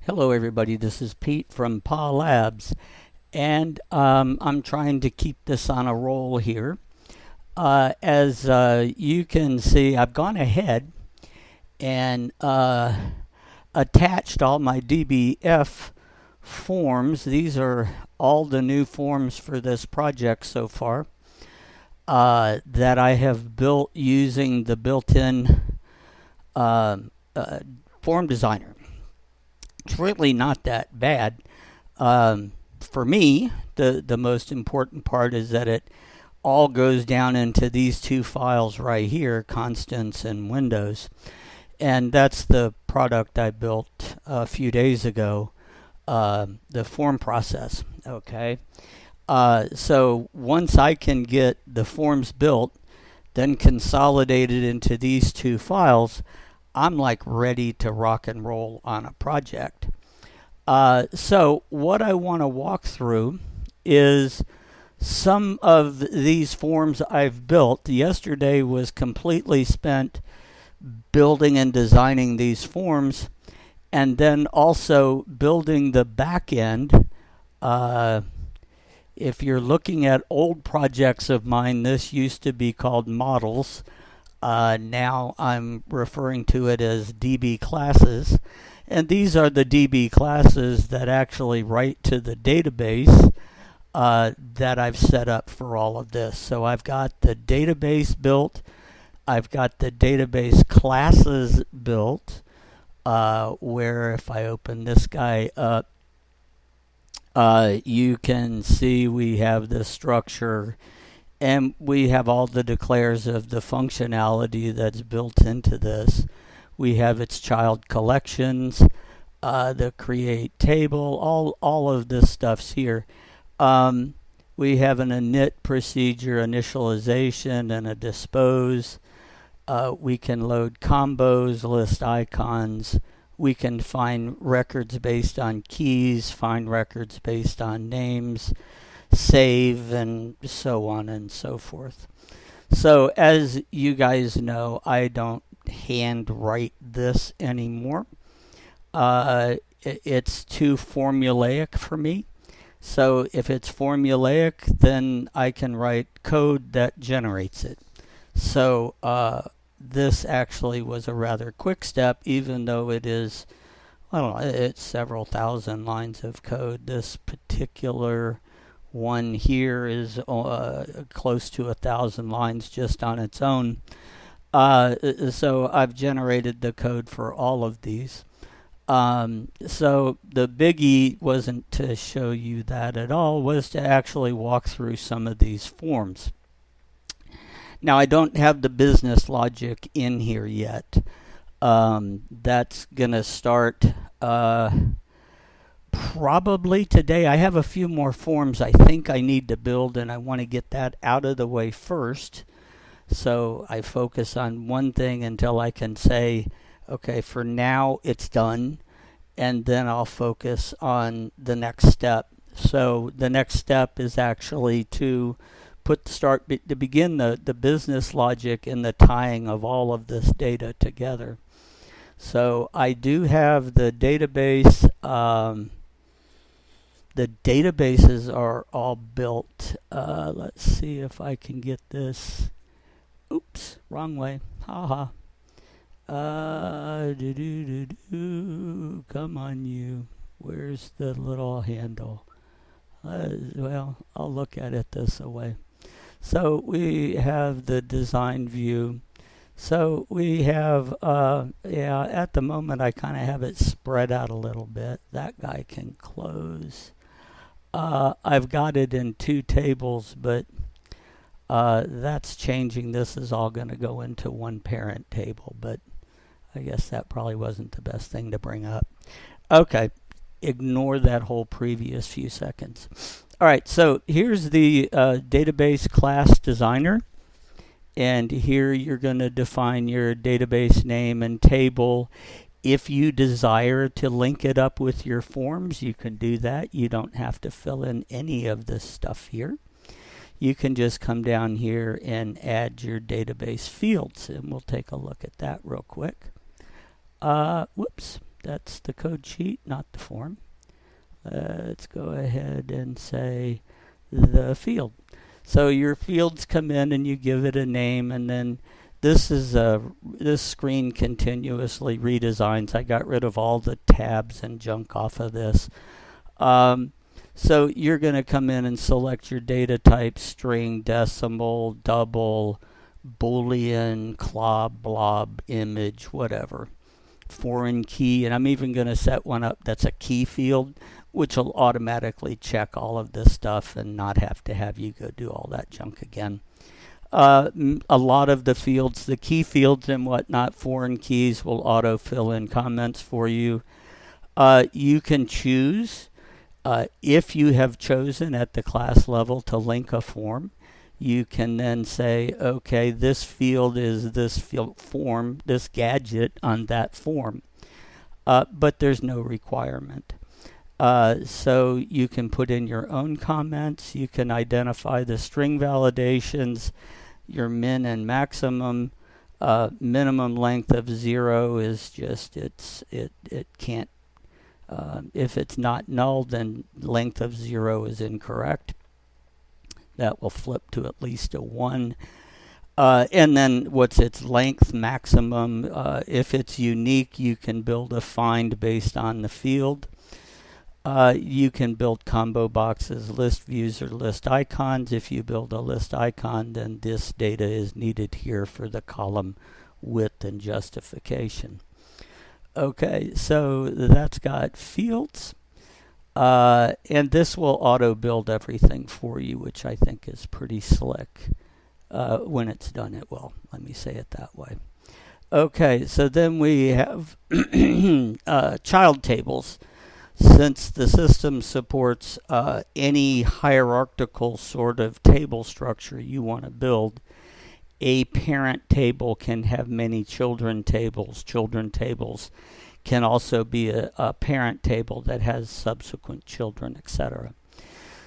Hello everybody, this is Pete from PA Labs, and I'm trying to keep this on a roll here. As you can see, I've gone ahead and attached all my DBF forms. These are all the new forms for this project so far that I have built using the built-in uh, uh, form designer. It's really not that bad. For me, the most important part is that it all goes down into these two files right here, constants and windows. And that's the product I built a few days ago, the form process. Okay. So once I can get the forms built, then consolidated into these two files, I'm like ready to rock and roll on a project. So what I want to walk through is some of these forms I've built. Yesterday was completely spent building and designing these forms, and then also building the back end. If you're looking at old projects of mine, this used to be called models. Now I'm referring to it as DB classes. And these are the DB classes that actually write to the database that I've set up for all of this. So I've got the database built. I've got the database classes built, where if I open this guy up, you can see we have the structure and we have all the declares of the functionality that's built into this. We have its child collections, the create table, all of this stuff's here. We have an init procedure, initialization, and a dispose. We can load combos, list icons. We can find records based on keys, find records based on names, save, and so on and so forth. So as you guys know, I don't hand write this anymore. It's too formulaic for me. So if it's formulaic, then I can write code that generates it. So this actually was a rather quick step, even though it is, I don't know, it's several thousand lines of code. This particular one here is close to 1,000 lines just on its own. So I've generated the code for all of these. So the biggie wasn't to show you that at all, was to actually walk through some of these forms. Now I don't have the business logic in here yet. That's going to start probably today. I have a few more forms I think I need to build, and I want to get that out of the way first. So I focus on one thing until I can say, okay, for now it's done, and then I'll focus on the next step. So the next step is actually to begin the business logic and the tying of all of this data together. So I do have the database. The databases are all built. Let's see if I can get this. Oops, wrong way. Haha. Come on, you. Where's the little handle? Well, I'll look at it this way. So we have the design view. So we have, at the moment I kind of have it spread out a little bit. That guy can close. I've got it in two tables, but that's changing. This is all going to go into one parent table, but I guess that probably wasn't the best thing to bring up. Okay, ignore that whole previous few seconds. All right, so here's the database class designer. And here you're going to define your database name and table. If you desire to link it up with your forms, you can do that. You don't have to fill in any of this stuff here. You can just come down here and add your database fields, and we'll take a look at that real quick. Whoops, that's the code sheet, not the form. Let's go ahead and say the field. So your fields come in and you give it a name, and then this screen continuously redesigns. I got rid of all the tabs and junk off of this. So you're going to come in and select your data type: string, decimal, double, Boolean, clob, blob, image, whatever. Foreign key, and I'm even going to set one up that's a key field, which will automatically check all of this stuff and not have to have you go do all that junk again. A lot of the fields, the key fields and whatnot, foreign keys, will auto fill in comments for you. You can choose, if you have chosen at the class level to link a form, you can then say, okay, this field is this field form, this gadget on that form. But there's no requirement. So you can put in your own comments. You can identify the string validations, your min and maximum. Minimum length of 0 is just, it can't, if it's not null, then length of 0 is incorrect. That will flip to at least a 1. And then what's its length maximum? If it's unique, you can build a find based on the field. You can build combo boxes, list views, or list icons. If you build a list icon, then this data is needed here for the column width and justification. Okay, so that's got fields. And this will auto build everything for you, which I think is pretty slick. When it's done, it will. Let me say it that way. Okay, so then we have child tables. Since the system supports any hierarchical sort of table structure you want to build, a parent table can have many children tables. Children tables can also be a parent table that has subsequent children, etc.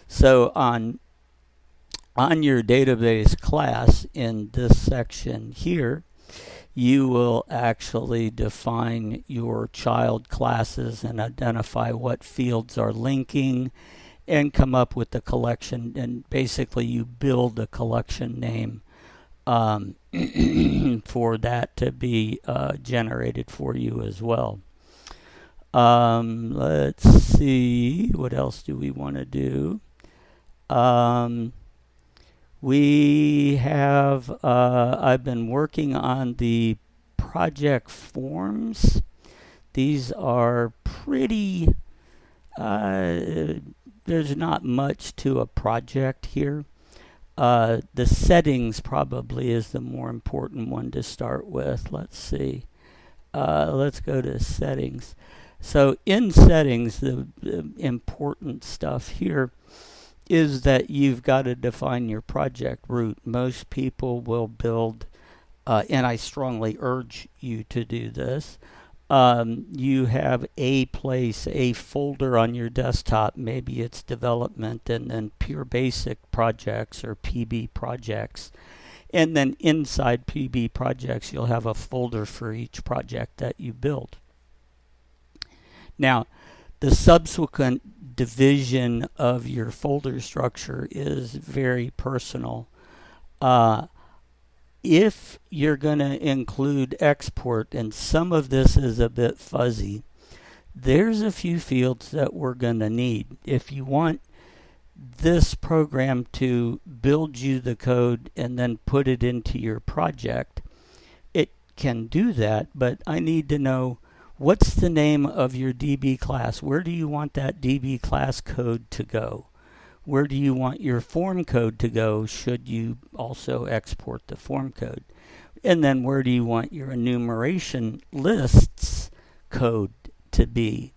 So on your database class in this section here, you will actually define your child classes and identify what fields are linking and come up with the collection. And basically you build a collection name for that to be generated for you as well. Let's see, what else do we want to do? We have, I've been working on the project forms. These are pretty, there's not much to a project here. The settings probably is the more important one to start with. Let's see. Let's go to settings. So in settings, the important stuff here is that you've got to define your project root. Most people will build, and I strongly urge you to do this. You have a place, a folder on your desktop, maybe it's development, and then PureBasic projects or PB projects. And then inside PB projects, you'll have a folder for each project that you build. Now, the subsequent division of your folder structure is very personal. If you're going to include export, and some of this is a bit fuzzy, there's a few fields that we're going to need. If you want this program to build you the code and then put it into your project, it can do that, but I need to know what's the name of your DB class. Where do you want that DB class code to go? Where do you want your form code to go should you also export the form code? And then where do you want your enumeration lists code to be?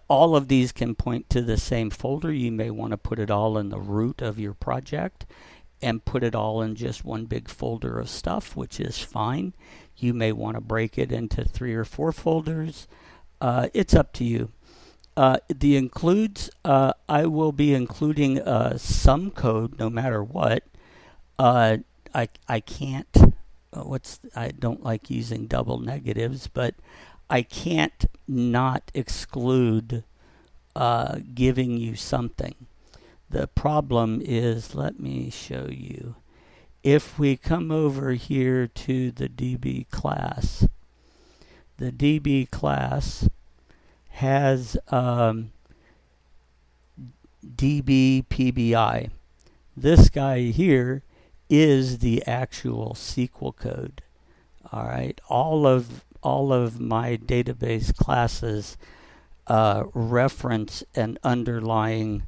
All of these can point to the same folder. You may want to put it all in the root of your project and put it all in just one big folder of stuff, which is fine. You may want to break it into 3 or 4 folders. It's up to you. The includes, I will be including some code no matter what. I can't, I don't like using double negatives, but I can't not exclude giving you something. The problem is, let me show you. If we come over here to the DB class, the DB class has DB PBI. This guy here is the actual SQL code. All right, all of my database classes reference an underlying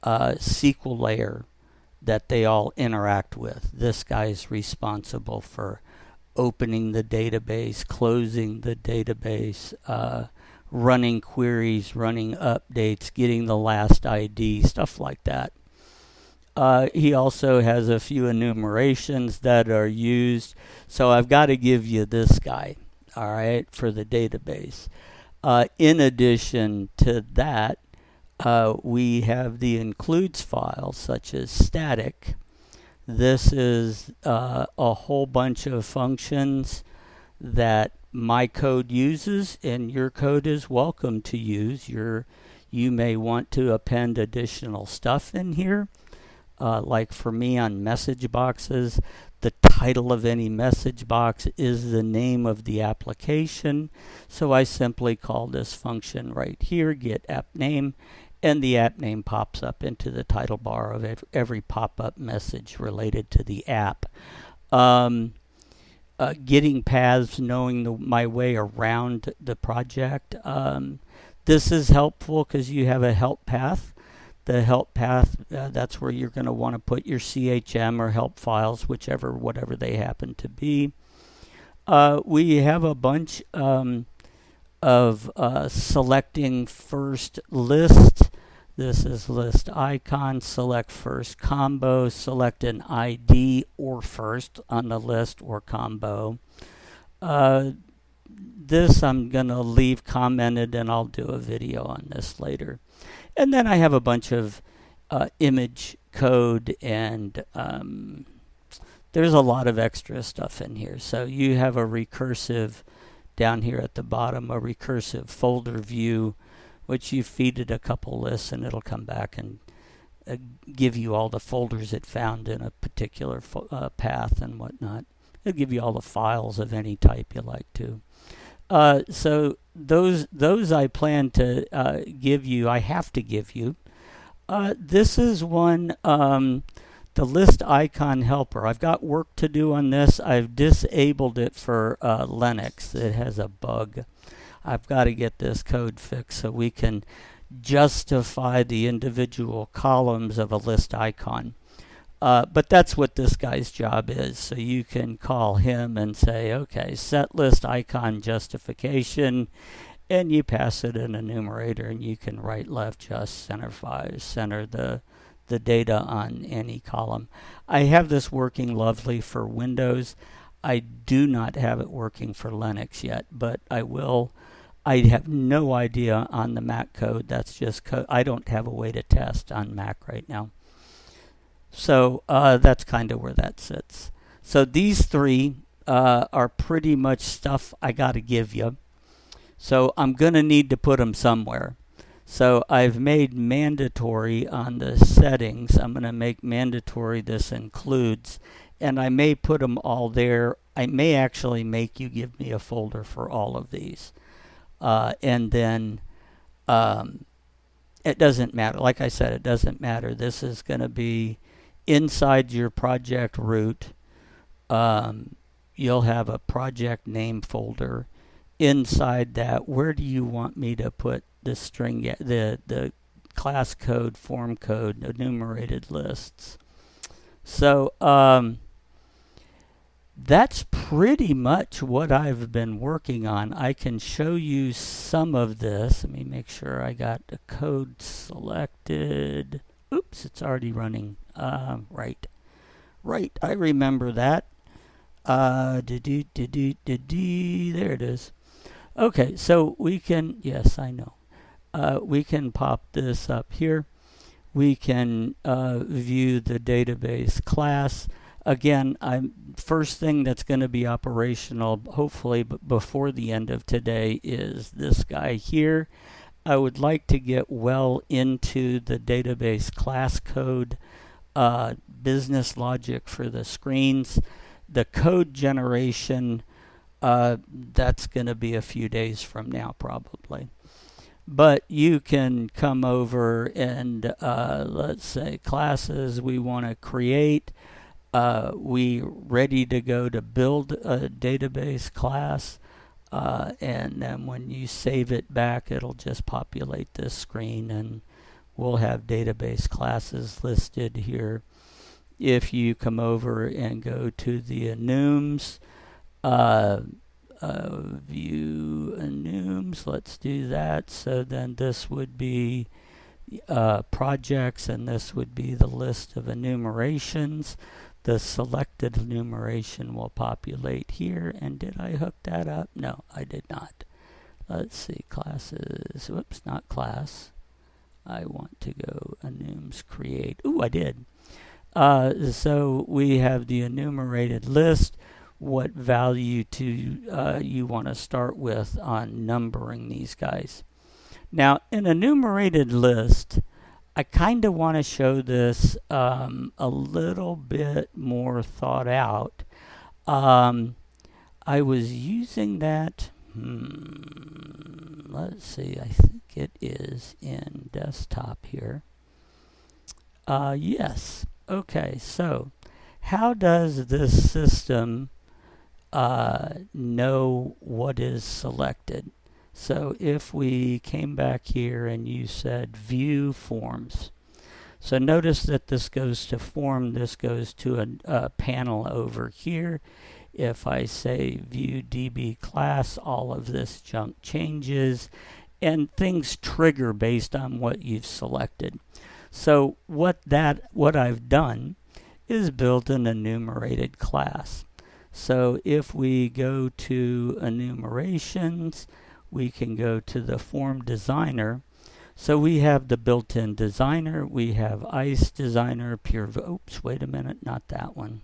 SQL layer that they all interact with. This guy's responsible for opening the database, closing the database, running queries, running updates, getting the last ID, stuff like that. He also has a few enumerations that are used. So I've got to give you this guy, all right, for the database. In addition to that, we have the includes files such as static. This is a whole bunch of functions that my code uses and your code is welcome to use. You may want to append additional stuff in here. Like for me on message boxes, the title of any message box is the name of the application. So I simply call this function right here, get app name, and the app name pops up into the title bar of every pop-up message related to the app. Getting paths, knowing my way around the project. This is helpful because you have a help path. The help path, that's where you're going to want to put your CHM or help files, whatever they happen to be. We have a bunch of selecting first list. This is list icon, select first combo, select an ID or first on the list or combo. This I'm going to leave commented and I'll do a video on this later. And then I have a bunch of image code and there's a lot of extra stuff in here. So you have a recursive down here at the bottom, a recursive folder view, which you feed it a couple lists and it'll come back and give you all the folders it found in a particular path and whatnot. It'll give you all the files of any type you like to. So those I plan to give you. I have to give you. This is one, the list icon helper. I've got work to do on this. I've disabled it for Linux. It has a bug. I've got to get this code fixed so we can justify the individual columns of a list icon. But that's what this guy's job is. So you can call him and say, okay, set list icon justification, and you pass it an enumerator, and you can right, left, just, center the data on any column. I have this working lovely for Windows. I do not have it working for Linux yet, but I will. I have no idea on the Mac code. That's just code. I don't have a way to test on Mac right now. So that's kind of where that sits. So these three are pretty much stuff I got to give you. So I'm going to need to put them somewhere. So I've made mandatory on the settings. I'm going to make mandatory this includes. And I may put them all there. I may actually make you give me a folder for all of these. And then it doesn't matter. Like I said, it doesn't matter. This is going to be inside your project root. You'll have a project name folder. Inside that, where do you want me to put the string, the class code, form code, enumerated lists? So that's pretty much what I've been working on. I can show you some of this. Let me make sure I got the code selected. Oops, it's already running. Right, I remember that. There it is. Okay, so we can, yes, I know. We can pop this up here. We can view the database class. again, first thing that's going to be operational, hopefully before the end of today, is this guy here. I would like to get well into the database class code, business logic for the screens. The code generation, that's going to be a few days from now probably. But you can come over and let's say classes we want to create. We ready to go to build a database class. And then when you save it back, it'll just populate this screen and we'll have database classes listed here. If you come over and go to the enums, view enums, let's do that. So then this would be projects, and this would be the list of enumerations. The selected enumeration will populate here. And did I hook that up? No, I did not. Let's see, classes. Whoops, not class. I want to go enums create. Ooh, I did. So we have the enumerated list. What value you want to start with on numbering these guys. Now, an enumerated list, I kind of want to show this a little bit more thought out. I was using that, let's see, I think it is in desktop here. Yes. Okay, so how does this system know what is selected? So if we came back here and you said view forms, so notice that this goes to form, this goes to a panel over here. If I say view DB class, all of this junk changes and things trigger based on what you've selected. So what I've done is build an enumerated class. So if we go to enumerations, we can go to the form designer. So we have the built-in designer, we have ICE designer, oops, wait a minute, not that one.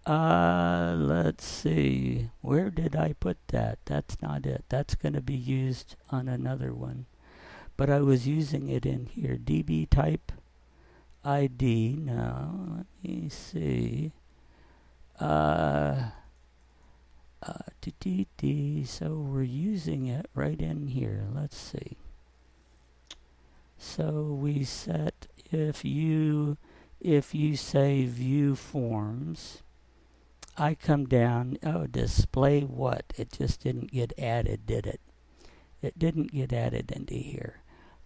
Let's see, where did I put that? That's not it. That's going to be used on another one. But I was using it in here. DB type ID. Now, let me see. So we're using it right in here. Let's see. So we set if you say view forms, I come down, display what? It just didn't get added, did it? It didn't get added into here.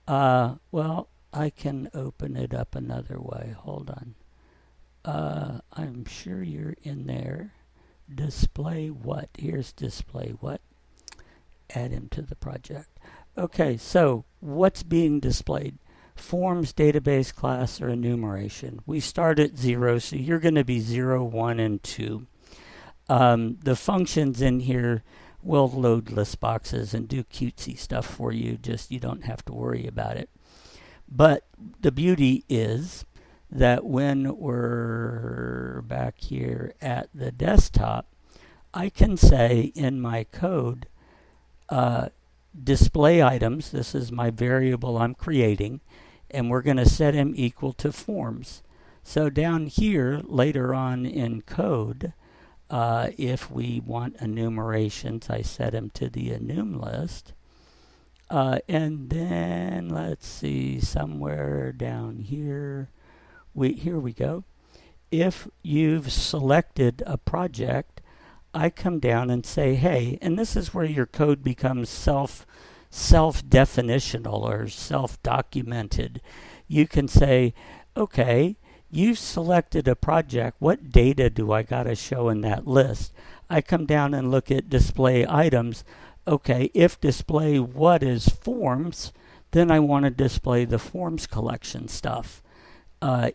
Well, I can open it up another way. Hold on. I'm sure you're in there. Display what? Here's display what? Add him to the project. Okay, so what's being displayed? Forms, database class, or enumeration. We start at 0, so you're going to be 0, 1, and 2. The functions in here will load list boxes and do cutesy stuff for you. Just you don't have to worry about it. But the beauty is that when we're back here at the desktop, I can say in my code, display items, this is my variable I'm creating, and we're going to set him equal to forms. So down here, later on in code, if we want enumerations, I set him to the enum list. And then, let's see, somewhere down here, here we go. If you've selected a project, I come down and say, hey, and this is where your code becomes self-definitional or self-documented. You can say, okay, you've selected a project. What data do I got to show in that list? I come down and look at display items. Okay, if display what is forms, then I want to display the forms collection stuff.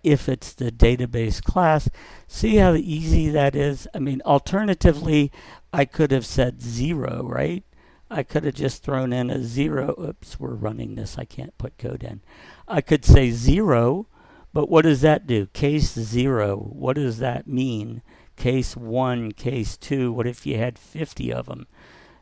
If it's the database class, see how easy that is? I mean, alternatively, I could have said 0, right? I could have just thrown in a 0. Oops, we're running this. I can't put code in. I could say 0, but what does that do? Case 0, what does that mean? Case 1, case 2, what if you had 50 of them?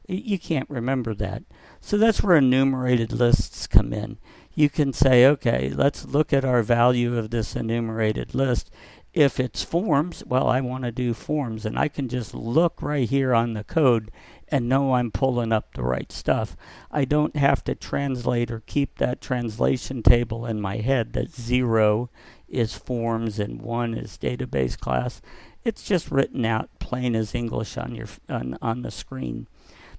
You can't remember that. So that's where enumerated lists come in. You can say, okay, let's look at our value of this enumerated list. If it's forms, well, I want to do forms, and I can just look right here on the code and know I'm pulling up the right stuff. I don't have to translate or keep that translation table in my head that 0 is forms and 1 is database class. It's just written out plain as English on your on the screen.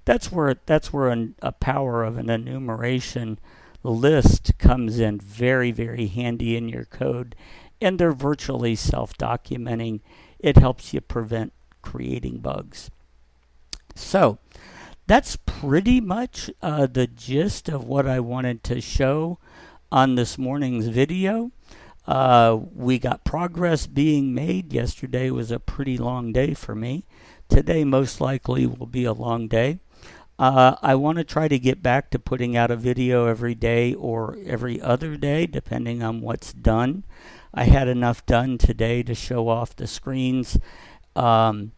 That's where a power of an enumeration list comes in very, very handy in your code, and they're virtually self-documenting. It helps you prevent creating bugs. So that's pretty much the gist of what I wanted to show on this morning's video. We got progress being made. Yesterday was a pretty long day for me. Today most likely will be a long day. I want to try to get back to putting out a video every day or every other day, depending on what's done. I had enough done today to show off the screens. And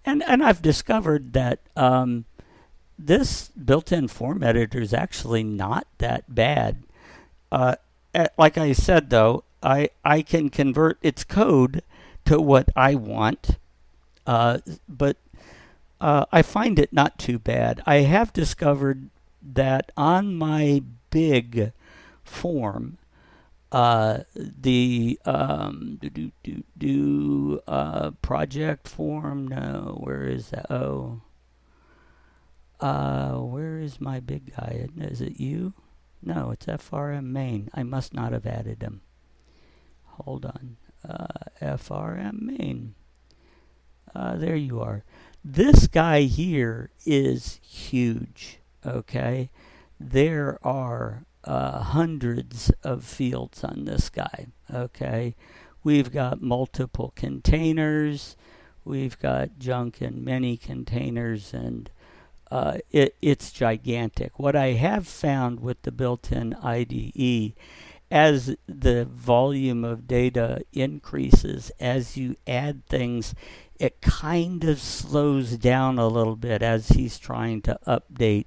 I've discovered that this built-in form editor is actually not that bad. Like I said, though, I can convert its code to what I want, but I find it not too bad. I have discovered that on my big form, the project form, no, where is that? Oh, where is my big guy? Is it you? No, it's FRM main. I must not have added him. Hold on. FRM main. There you are. This guy here is huge, okay? There are hundreds of fields on this guy, okay? We've got multiple containers. We've got junk in many containers, and it's gigantic. What I have found with the built-in IDE, as the volume of data increases, as you add things, it kind of slows down a little bit as he's trying to update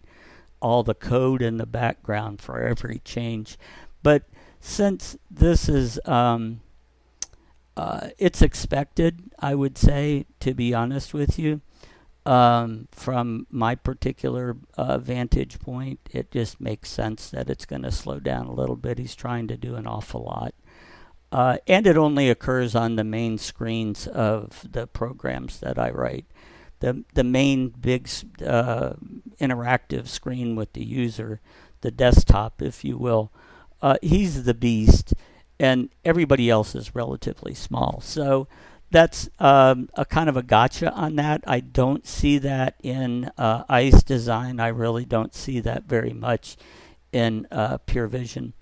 all the code in the background for every change. But since this is, it's expected, I would say, to be honest with you, from my particular vantage point, it just makes sense that it's going to slow down a little bit. He's trying to do an awful lot. And it only occurs on the main screens of the programs that I write. The main big interactive screen with the user, the desktop, if you will, he's the beast, and everybody else is relatively small. So that's a kind of a gotcha on that. I don't see that in ICE design. I really don't see that very much in Pure Vision.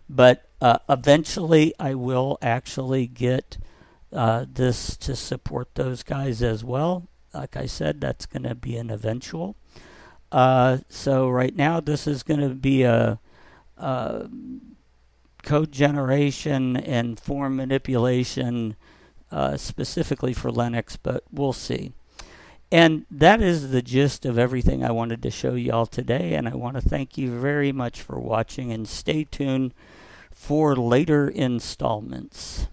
But eventually I will actually get this to support those guys as well. Like I said, that's going to be an eventual. So right now this is going to be a code generation and form manipulation specifically for Linux, but we'll see. And that is the gist of everything I wanted to show you all today, and I want to thank you very much for watching, and stay tuned for later installments.